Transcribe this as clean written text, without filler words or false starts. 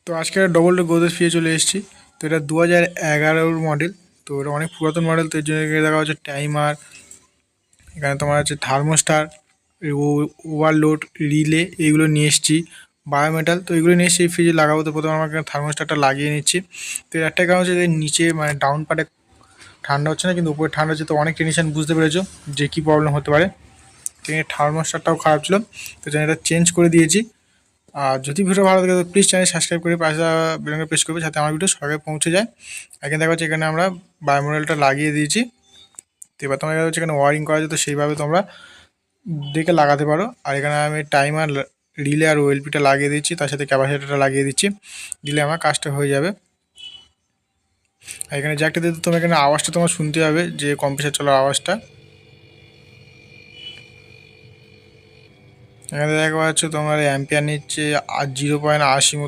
তো আজকে double door Godrej ফিরে চলে এসেছি। তো এটা 2011 মডেল। তো এটা অনেক পুরাতন মডেল, তো এর জন্য এখানে দেখা হচ্ছে টাইমার, এখানে তোমার হচ্ছে থার্মোস্টার, ওভারলোড, রিলে, এইগুলো নিয়ে এসেছি। বায়োমেটাল, তো এগুলো নিয়ে এসে ফ্রিজে লাগাবো। তো প্রথমে আমাকে থার্মোস্টারটা লাগিয়ে নিচ্ছি। তো এর একটা কারণ হচ্ছে যে নিচে মানে ডাউন পার্টে ঠান্ডা হচ্ছে না, কিন্তু উপরে ঠান্ডা হচ্ছে। তো অনেক টেনশন, বুঝতে পেরেছো যে কী প্রবলেম হতে পারে। তো থার্মোস্টারটাও খারাপ ছিল, তো এটা চেঞ্জ করে দিয়েছি। আর যদি ভিডিও ভালো লাগে তো প্লিজ চ্যানেল সাবস্ক্রাইব করে পাশে বেল প্রেস করবে, যাতে আমার ভিডিও সবাই পৌঁছে যায়। এখানে দেখা যাচ্ছে এখানে আমরা বায়োমোডেলটা লাগিয়ে দিয়েছি। তো এবার তোমার হচ্ছে এখানে ওয়ারিং করা যেত, সেইভাবে তোমরা দেখে লাগাতে পারো। আর এখানে আমি টাইমার, রিলে আর ওএলপিটা লাগিয়ে দিচ্ছি, তার সাথে ক্যাপাসিটারটা লাগিয়ে দিচ্ছি, দিলে আমার কাজটা হয়ে যাবে। আর এখানে জ্যাকটা দিতে তোমার এখানে আওয়াজটা তোমার শুনতে হবে, যে কম্প্রেসার চলার আওয়াজটা। এখানে দেখা যাচ্ছে তোমার অ্যাম্পিয়ার নিচ্ছে আর 0.80 মতো